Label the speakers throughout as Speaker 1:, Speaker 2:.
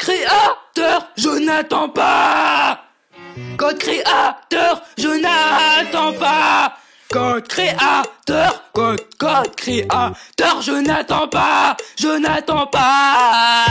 Speaker 1: créateur, je n'attends pas. Code créateur, je n'attends pas. Code créateur, code créateur, je n'attends pas, je n'attends pas.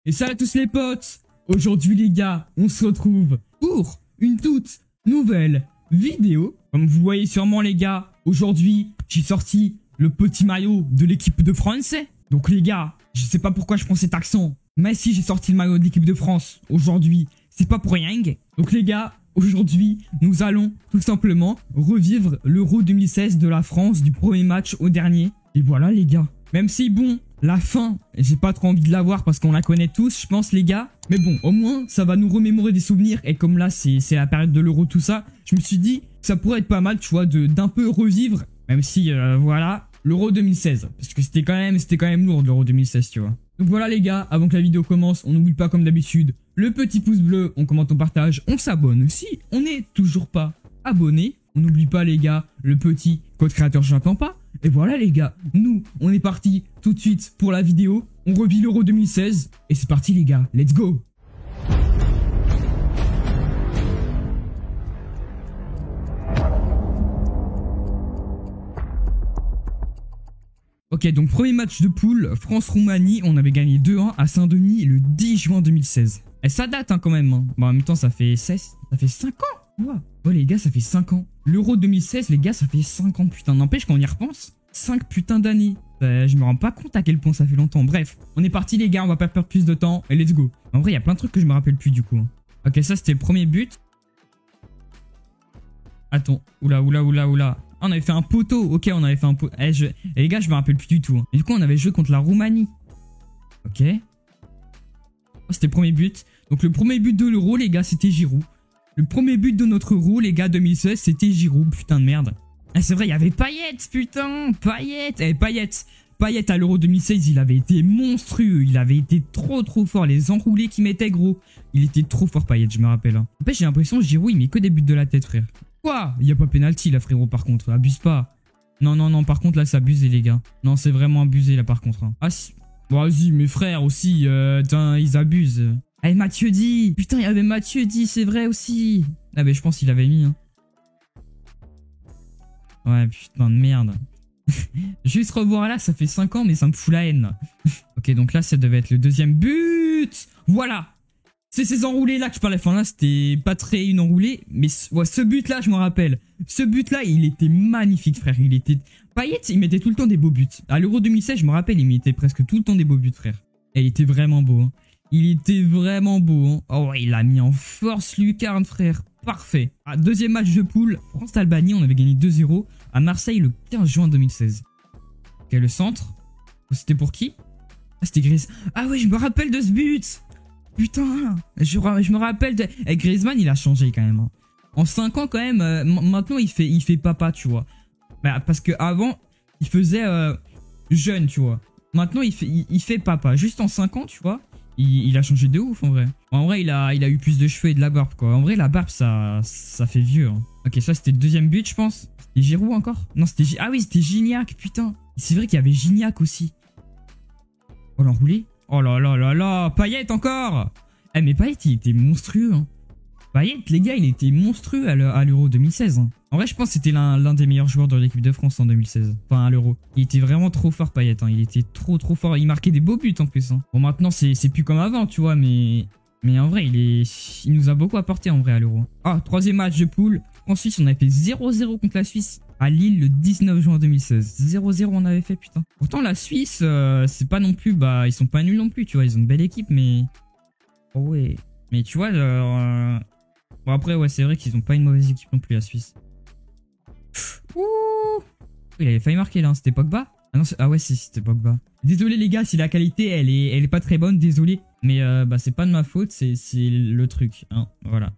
Speaker 2: Et salut à tous les potes. Aujourd'hui les gars, on se retrouve pour une toute nouvelle vidéo. Comme vous voyez sûrement les gars, aujourd'hui j'ai sorti le petit maillot de l'équipe de France. Donc les gars, je sais pas pourquoi je prends cet accent, mais si j'ai sorti le maillot de l'équipe de France aujourd'hui, c'est pas pour rien. Donc les gars, aujourd'hui nous allons tout simplement revivre l'Euro 2016 de la France du premier match au dernier. Et voilà les gars, même si bon, la fin, j'ai pas trop envie de la voir parce qu'on la connaît tous, je pense les gars. Mais bon, au moins, ça va nous remémorer des souvenirs. Et comme là, c'est la période de l'Euro, tout ça, je me suis dit que ça pourrait être pas mal, tu vois, d'un peu revivre. Même si, voilà, l'Euro 2016. Parce que c'était quand même lourd, l'Euro 2016, tu vois. Donc voilà les gars, avant que la vidéo commence, on n'oublie pas comme d'habitude le petit pouce bleu, on commente, on partage, on s'abonne. Si on n'est toujours pas abonné, on n'oublie pas les gars, le petit code créateur, je n'attends pas. Et voilà les gars, nous, on est parti tout de suite pour la vidéo. On revit l'Euro 2016. Et c'est parti les gars, let's go. Ok, donc premier match de poule, France-Roumanie. On avait gagné 2-1 à Saint-Denis le 10 juin 2016. Et ça date hein, quand même. Hein. Bon, en même temps, ça fait 5 ans. Wow. Ouais les gars, ça fait 5 ans. L'Euro 2016, les gars, ça fait 5 ans. Putain, n'empêche qu'on y repense. 5 putains d'années. Je me rends pas compte à quel point ça fait longtemps. Bref, on est parti les gars, on va pas perdre plus de temps. Et let's go. En vrai, il y a plein de trucs que je me rappelle plus du coup. Ok, ça c'était le premier but. Attends, oula. Ah, on avait fait un poteau. Ok, on avait fait un poteau. Et les gars, je me rappelle plus du tout. Et du coup, on avait joué contre la Roumanie. Ok. Oh, c'était le premier but. Donc le premier but de l'Euro, les gars, c'était Giroud. Le premier but de notre Euro, les gars, 2016, c'était Giroud. Putain de merde. Ah, c'est vrai, il y avait Payet, putain. Payet. Payet à l'Euro 2016, il avait été monstrueux. Il avait été trop fort. Les enroulés qu'il mettait, gros. Il était trop fort, Payet, je me rappelle. Hein. En fait, j'ai l'impression que Giroud, il met que des buts de la tête, frère. Quoi? Il n'y a pas penalty, là, frérot, par contre. Abuse pas. Non, par contre, là, c'est abusé, les gars. Non, c'est vraiment abusé, là, par contre. Hein. Ah, si. Bon, vas-y, mes frères aussi, ils abusent. Eh, Mathieu Di. Putain, il y avait Mathieu Di, c'est vrai aussi. Ah, mais je pense qu'il avait mis, hein. Ouais, putain de merde. Juste revoir là, ça fait 5 ans, mais ça me fout la haine. Ok, donc là, ça devait être le deuxième but. Voilà. C'est ces enroulés là que je parlais. Enfin là, c'était pas très une enroulée. Mais ouais, ce but là, je me rappelle. Ce but là, il était magnifique, frère. Il était... Payet, il mettait tout le temps des beaux buts. À l'Euro 2016, je me rappelle, il mettait presque tout le temps des beaux buts, frère. Et il était vraiment beau. Hein. Il était vraiment beau. Hein. Oh ouais, il a mis en force Lucarne, frère. Parfait. Ah, deuxième match de poule, France-Albanie, on avait gagné 2-0 à Marseille le 15 juin 2016. Ok, le centre. C'était pour qui? Ah, c'était Griezmann. Ah ouais, je me rappelle de ce but. Putain, je me rappelle de... Eh, Griezmann, il a changé quand même. Hein. En 5 ans quand même, maintenant il fait papa, tu vois. Bah, parce que avant il faisait jeune, tu vois. Maintenant il fait papa. Juste en 5 ans, tu vois. Il a changé de ouf en vrai. En vrai, il a eu plus de cheveux et de la barbe quoi. En vrai, la barbe ça fait vieux. Hein. Ok, ça c'était le deuxième but, je pense. C'était Giroud encore? Non, c'était ah oui, c'était Gignac, putain. C'est vrai qu'il y avait Gignac aussi. Oh l'enroulé. Oh là, Payet encore. Eh mais Payet, il était monstrueux. Hein. Payet, les gars, il était monstrueux à l'Euro 2016. Hein. En vrai, je pense que c'était l'un des meilleurs joueurs de l'équipe de France en 2016. Enfin, à l'Euro. Il était vraiment trop fort, Payet. Hein. Il était trop fort. Il marquait des beaux buts en plus. Hein. Bon, maintenant, c'est plus comme avant, tu vois. Mais en vrai, il nous a beaucoup apporté en vrai à l'Euro. Ah, troisième match de poule. En Suisse, on avait fait 0-0 contre la Suisse. À Lille le 19 juin 2016. 0-0 on avait fait, putain. Pourtant, la Suisse, c'est pas non plus... Bah, ils sont pas nuls non plus, tu vois. Ils ont une belle équipe, mais... Oh ouais. Mais tu vois, bon après, ouais, c'est vrai qu'ils ont pas une mauvaise équipe non plus, la Suisse. Ouh. Il avait failli marquer, là. Hein. C'était Pogba? Ah non, ah ouais, si, c'était Pogba. Désolé, les gars, si la qualité, elle est pas très bonne. Désolé. Mais, bah, c'est pas de ma faute. C'est le truc, hein. Voilà.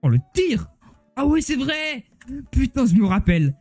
Speaker 2: Oh, le tir! Ah ouais, c'est vrai! Putain, je me rappelle.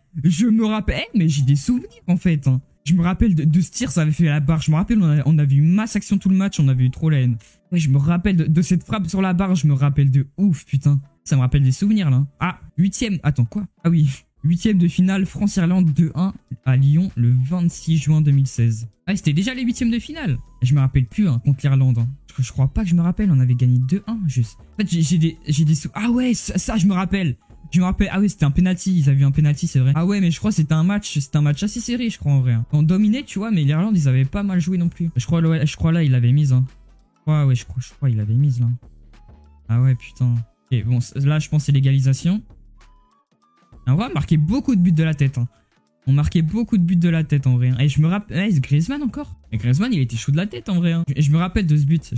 Speaker 2: Mais j'ai des souvenirs, en fait. Hein. Je me rappelle de ce tir, ça avait fait la barre. Je me rappelle, on avait eu masse action tout le match, on avait eu trop la haine. Ouais, je me rappelle de cette frappe sur la barre, je me rappelle de ouf, putain. Ça me rappelle des souvenirs, là. Ah, 8ème. Attends, quoi? Ah oui, 8ème de finale France-Irlande 2-1 à Lyon le 26 juin 2016. Ah, c'était déjà les 8ème de finale. Je me rappelle plus hein, contre l'Irlande. Hein. Je crois pas que je me rappelle, on avait gagné 2-1 juste. En fait, j'ai des sous. Ah ouais, ça je me rappelle. Je me rappelle, ah ouais, c'était un penalty, ils avaient eu un penalty, c'est vrai. Ah ouais, mais je crois que c'était un match assez serré, je crois en vrai. Hein. On dominait, tu vois, mais l'Irlande, ils avaient pas mal joué non plus. Je crois là, il avait mise. Hein. Ouais, je crois, il avait mise là. Ah ouais, putain. Ok, bon, là, je pense c'est l'égalisation. On va marquer beaucoup de buts de la tête. Hein. On marquait beaucoup de buts de la tête en vrai. Et je me rappelle, Griezmann encore. Et Griezmann, il était chaud de la tête en vrai. Hein. Et je me rappelle de ce but.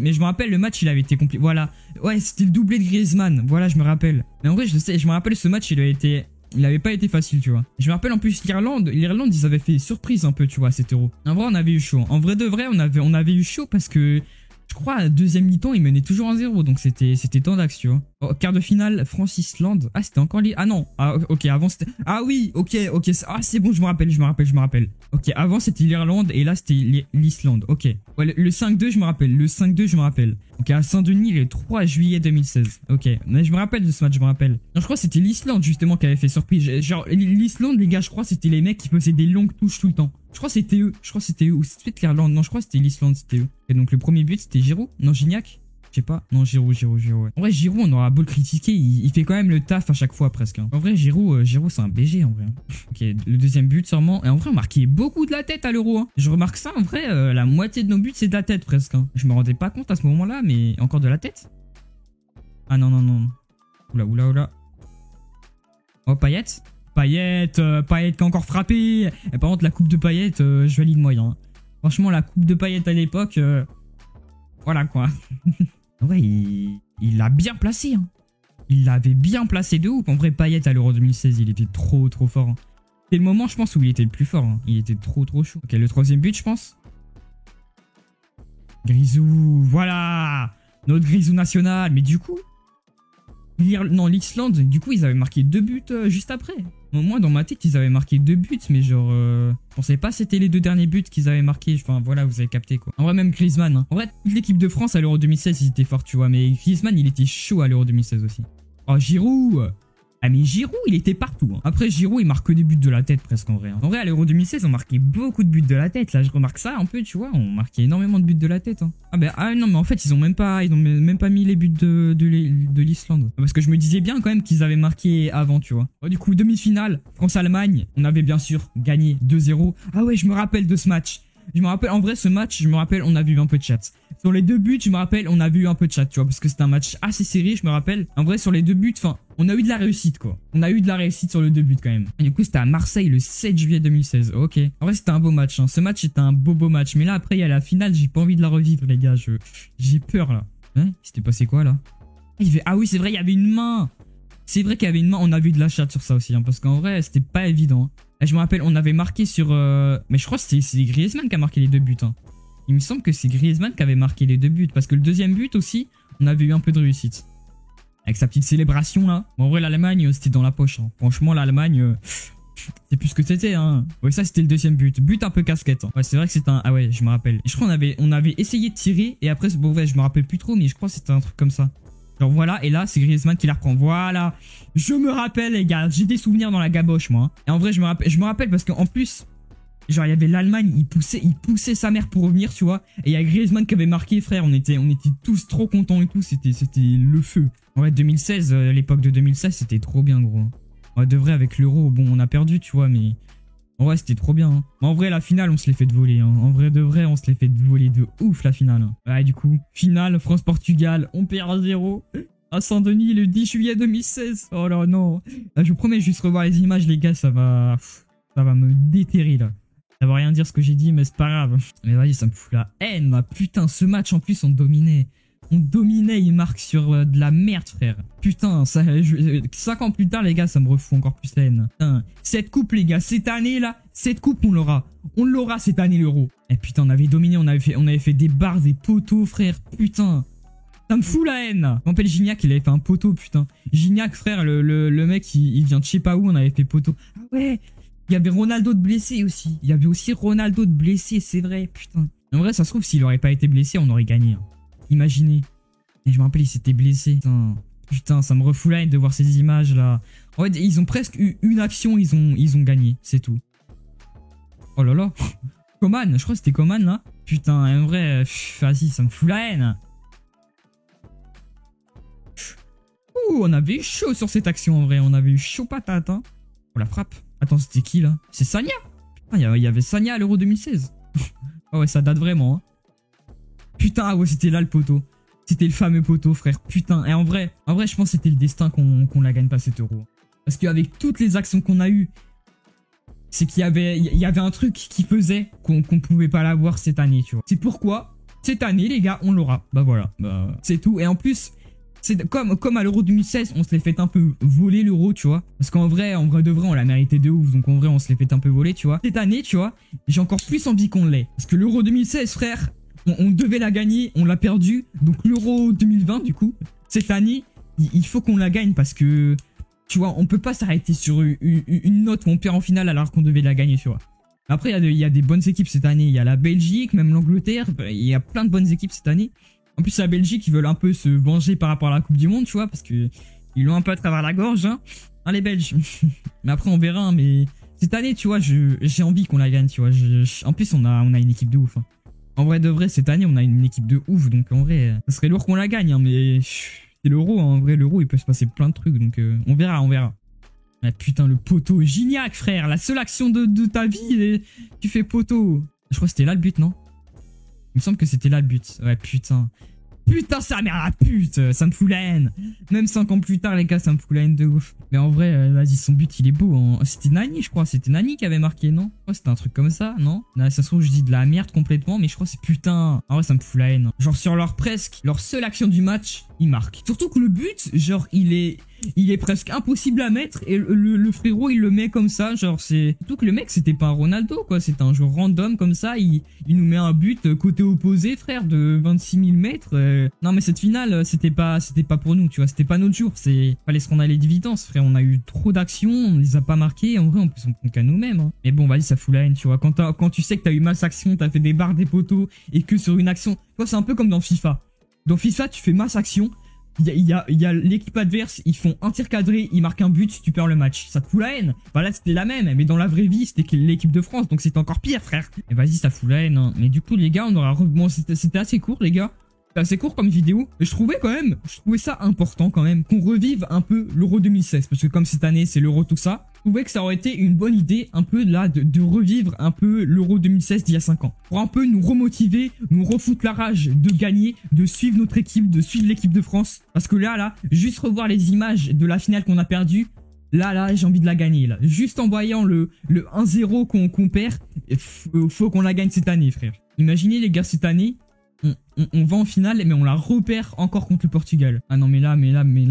Speaker 2: Mais je me rappelle le match, il avait été compliqué. Voilà. Ouais, c'était le doublé de Griezmann. Voilà, je me rappelle. Mais en vrai, je me rappelle ce match, il avait pas été facile, tu vois. Je me rappelle en plus l'Irlande, ils avaient fait surprise un peu, tu vois, à cet Euro. En vrai, on avait eu chaud. En vrai de vrai, on avait eu chaud parce que je crois, deuxième mi-temps, ils menaient toujours 1-0, donc c'était tendax, tu vois. Oh, quart de finale, France-Islande. Ah, c'était encore Ah non, ah, ok, avant c'était... Ah oui, ok, ah c'est bon, je me rappelle. Ok, avant c'était l'Irlande et là c'était l'Islande, ok. Ouais, le 5-2, je me rappelle. Ok, à Saint-Denis, le 3 juillet 2016. Ok, mais je me rappelle de ce match, Non, je crois que c'était l'Islande, justement, qui avait fait surprise. Genre, l'Islande, les gars, je crois que c'était les mecs qui faisaient des longues touches tout le temps. Je crois que c'était eux. Ou c'était peut-être l'Irlande. Non, je crois que c'était l'Islande, c'était eux. Et donc, le premier but, c'était Giroud. Non, Gignac. Je sais pas. Non, Giroud, ouais. En vrai, Giroud, on aura beau le critiquer, il fait quand même le taf à chaque fois, presque. Hein. En vrai, Giroud, c'est un BG, en vrai. Ok, le deuxième but, sûrement. Et en vrai, on marquait beaucoup de la tête à l'Euro. Hein. Je remarque ça, en vrai, la moitié de nos buts, c'est de la tête, presque. Hein. Je me rendais pas compte à ce moment-là, mais encore de la tête. Ah non. Oula. Oh, Payet qui a encore frappé. Et par contre, la coupe de Payet, je valide moyen. Hein. Franchement, la coupe de Payet à l'époque, voilà quoi. Ouais, il l'a bien placé. Hein. Il l'avait bien placé de ouf. En vrai, Payet à l'Euro 2016, il était trop fort. Hein. C'est le moment, je pense, où il était le plus fort. Hein. Il était trop chaud. Ok, le troisième but, je pense. Grisou, voilà. Notre Grisou national. Mais du coup... l'Islande, du coup, ils avaient marqué 2 buts juste après. Moi, dans ma tête, ils avaient marqué 2 buts, mais genre... je pensais pas c'était les 2 derniers buts qu'ils avaient marqués. Enfin, voilà, vous avez capté, quoi. En vrai, même Griezmann. Hein. En vrai, toute l'équipe de France à l'Euro 2016, ils étaient forts, tu vois. Mais Griezmann, il était chaud à l'Euro 2016 aussi. Oh, Giroud. Ah, mais Giroud, il était partout. Hein. Après, Giroud, il marque que des buts de la tête, presque, en vrai. Hein. En vrai, à l'Euro 2016, on marquait beaucoup de buts de la tête. Là, je remarque ça un peu, tu vois. On marquait énormément de buts de la tête. Hein. Ah non, mais en fait, ils ont même pas mis les buts de l'Islande. Parce que je me disais bien, quand même, qu'ils avaient marqué avant, tu vois. Bon, du coup, demi-finale, France-Allemagne. On avait, bien sûr, gagné 2-0. Ah ouais, je me rappelle de ce match. Je me rappelle, en vrai, ce match, on a vu un peu de chat. Sur les 2 buts, je me rappelle, on a vu un peu de chat, tu vois, parce que c'était un match assez serré, je me rappelle. En vrai, sur les 2 buts, enfin, on a eu de la réussite, quoi. On a eu de la réussite sur les 2 buts, quand même. Et du coup, c'était à Marseille le 7 juillet 2016. Ok. En vrai, c'était un beau match, hein. Ce match était un beau match. Mais là, après, il y a la finale, j'ai pas envie de la revivre, les gars. J'ai peur, là. Hein? Il s'était passé quoi, là? Ah oui, c'est vrai, il y avait une main. C'est vrai qu'il y avait une main, on a vu de la chatte sur ça aussi, hein, parce qu'en vrai, c'était pas évident. Hein. Et je me rappelle, on avait marqué sur... Mais je crois que c'est Griezmann qui a marqué les 2 buts. Hein. Il me semble que c'est Griezmann qui avait marqué les 2 buts. Parce que le deuxième but aussi, on avait eu un peu de réussite. Avec sa petite célébration là. Bon, en vrai, l'Allemagne, c'était dans la poche. Hein. Franchement, l'Allemagne, c'est plus ce que c'était. Hein. Ouais, ça, c'était le deuxième but. But un peu casquette. Hein. Ouais, c'est vrai que c'était un... Ah ouais, je me rappelle. Et je crois qu'on avait essayé de tirer. Et après, bon, ouais, je me rappelle plus trop. Mais je crois que c'était un truc comme ça. Genre voilà, et là c'est Griezmann qui la reprend. Voilà, je me rappelle les gars, j'ai des souvenirs dans la gaboche moi. Et en vrai je me rappelle parce qu'en plus, genre il y avait l'Allemagne, il poussait sa mère pour revenir, tu vois. Et il y a Griezmann qui avait marqué, frère, on était tous trop contents et tout, c'était le feu. En vrai 2016, l'époque de 2016 c'était trop bien gros. En vrai de vrai avec l'Euro, bon on a perdu tu vois, mais... En vrai, c'était trop bien. Hein. En vrai, la finale, on se l'est fait de voler. Hein. En vrai de vrai, on se l'est fait de voler de ouf, la finale. Hein. Ouais, du coup, finale, France-Portugal, on perd 1-0. À Saint-Denis, le 10 juillet 2016. Oh là, non. Là, je vous promets, juste revoir les images, les gars, ça va me déterrer, là. Ça va rien dire ce que j'ai dit, mais c'est pas grave. Mais vas-y, ça me fout la haine, ma putain. Ce match, en plus, on dominait. Il marque sur de la merde, frère. Putain, 5 ans plus tard, les gars, ça me refout encore plus la haine. Putain, cette coupe, les gars, cette année, là, cette coupe, on l'aura. On l'aura cette année, l'Euro. Et putain, on avait dominé, on avait fait des barres, des poteaux, frère. Putain. Ça me fout la haine. Je m'appelle Gignac, il avait fait un poteau, putain. Gignac, frère, le mec, il vient de je sais pas où, on avait fait poteau. Ah ouais. Il y avait Ronaldo de blessé aussi. Il y avait aussi Ronaldo de blessé, c'est vrai, putain. En vrai, ça se trouve, s'il aurait pas été blessé, on aurait gagné. Hein. Imaginez. Et je me rappelle, il s'était blessé. Putain. Putain, ça me refout la haine de voir ces images là. En fait, ils ont presque eu une action, ils ont gagné, c'est tout. Oh là là. Coman, je crois que c'était Coman là. Putain, en vrai, vas-y, ça me fout la haine. Ouh, on avait eu chaud sur cette action en vrai, on avait eu chaud patate. Hein. Oh la frappe. Attends, c'était qui là? C'est Sagna. Putain, il y avait Sagna à l'Euro 2016. Ah ouais, ça date vraiment. Hein. Putain, ah ouais, c'était là le poteau. C'était le fameux poteau, frère. Putain, et en vrai, je pense que c'était le destin qu'on la gagne pas cet Euro. Parce qu'avec toutes les actions qu'on a eues, c'est qu'il y avait un truc qui faisait qu'on pouvait pas l'avoir cette année, tu vois. C'est pourquoi, cette année, les gars, on l'aura. Bah voilà, bah, c'est tout. Et en plus, c'est comme à l'Euro 2016, on se l'est fait un peu voler l'Euro, tu vois. Parce qu'en vrai de vrai, on l'a mérité de ouf. Donc en vrai, on se l'est fait un peu voler, tu vois. Cette année, tu vois, j'ai encore plus envie qu'on l'ait. Parce que l'Euro 2016, frère, on devait la gagner, on l'a perdu. Donc l'Euro 2020, du coup, cette année, il faut qu'on la gagne parce que, tu vois, on peut pas s'arrêter sur une note où on perd en finale alors qu'on devait la gagner, tu vois. Après, il y a des bonnes équipes cette année. Il y a la Belgique, même l'Angleterre. Il y a plein de bonnes équipes cette année. En plus, la Belgique, ils veulent un peu se venger par rapport à la Coupe du Monde, tu vois, parce que ils l'ont un peu à travers la gorge, hein, les Belges. Mais après, on verra, hein, mais cette année, tu vois, j'ai envie qu'on la gagne, tu vois. En plus, on a une équipe de ouf. Hein. En vrai de vrai, cette année, on a une équipe de ouf, donc en vrai, ça serait lourd qu'on la gagne, hein, mais c'est l'Euro, hein, en vrai, l'Euro, il peut se passer plein de trucs, donc on verra, on verra. Ah, putain, le poteau, Gignac, frère, la seule action de ta vie, tu fais poteau. Je crois que c'était là le but, non? Il me semble que c'était là le but. Ouais, putain. Putain, sa mère la pute. Ça me fout la haine. Même 5 ans plus tard, les gars, ça me fout la haine de ouf. Mais en vrai, vas-y, son but, il est beau. Hein. C'était Nani, je crois. C'était Nani qui avait marqué, non? Je crois que c'était un truc comme ça, non? Là, ça se trouve, je dis de la merde complètement, mais je crois que c'est putain. En vrai, ça me fout la haine. Genre, sur leur seule action du match, ils marquent. Surtout que le but, genre, il est presque impossible à mettre et le frérot il le met comme ça, genre c'est... Surtout que le mec c'était pas un Ronaldo quoi, c'était un joueur random comme ça, il nous met un but côté opposé frère de 26 000 mètres. Non mais cette finale c'était pas pour nous tu vois, c'était pas notre jour, fallait se rendre à l'évidence frère, on a eu trop d'actions, on les a pas marquées, en vrai on peut s'en prendre qu'à nous-mêmes. Hein. Mais bon vas-y ça fout la haine tu vois, quand tu sais que t'as eu masse action, t'as fait des barres des poteaux et que sur une action, tu vois c'est un peu comme dans FIFA. Dans FIFA tu fais masse action. Il y a l'équipe adverse, ils font un tir cadré, ils marquent un but, tu perds le match. Ça te fout la haine. Bah là c'était la même, mais dans la vraie vie c'était l'équipe de France, donc c'était encore pire frère. Et vas-y ça fout la haine. Hein. Mais du coup les gars, on aura... Bon c'était assez court les gars. C'était assez court comme vidéo. Mais je trouvais ça important quand même qu'on revive un peu l'Euro 2016. Parce que comme cette année c'est l'Euro tout ça, je trouvais que ça aurait été une bonne idée un peu là de revivre un peu l'Euro 2016 d'il y a 5 ans. Pour un peu nous remotiver, nous refoutre la rage de gagner, de suivre notre équipe, de suivre l'équipe de France. Parce que là, juste revoir les images de la finale qu'on a perdue, là, j'ai envie de la gagner là. Juste en voyant le 1-0 qu'on perd, faut qu'on la gagne cette année frère. Imaginez les gars cette année, on va en finale mais on la repère encore contre le Portugal. Ah non mais là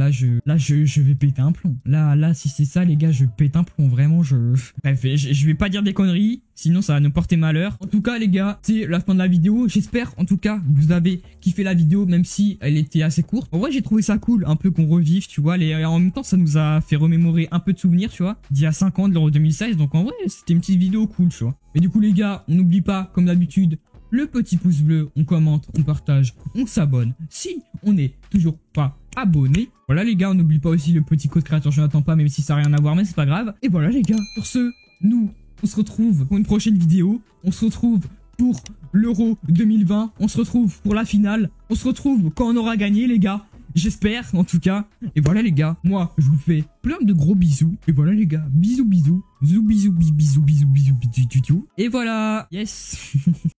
Speaker 2: je vais péter un plomb. Là si c'est ça les gars, je pète un plomb vraiment. Bref, je vais pas dire des conneries sinon ça va nous porter malheur. En tout cas les gars, c'est la fin de la vidéo. J'espère en tout cas que vous avez kiffé la vidéo même si elle était assez courte. En vrai j'ai trouvé ça cool un peu qu'on revive tu vois. En même temps ça nous a fait remémorer un peu de souvenirs tu vois d'il y a 5 ans de l'Euro 2016. Donc en vrai c'était une petite vidéo cool tu vois. Et du coup les gars, on n'oublie pas comme d'habitude le petit pouce bleu, on commente, on partage, on s'abonne si on n'est toujours pas abonné. Voilà les gars, on n'oublie pas aussi le petit code créateur je n'attends pas même si ça n'a rien à voir mais c'est pas grave. Et voilà les gars, sur ce, nous on se retrouve pour une prochaine vidéo, on se retrouve pour l'Euro 2020, on se retrouve pour la finale, on se retrouve quand on aura gagné les gars. J'espère en tout cas. Et voilà les gars, moi je vous fais plein de gros bisous. Et voilà les gars, bisous bisous. Bisous bisous bisous bisous bisous bisous bisous. Et voilà, yes.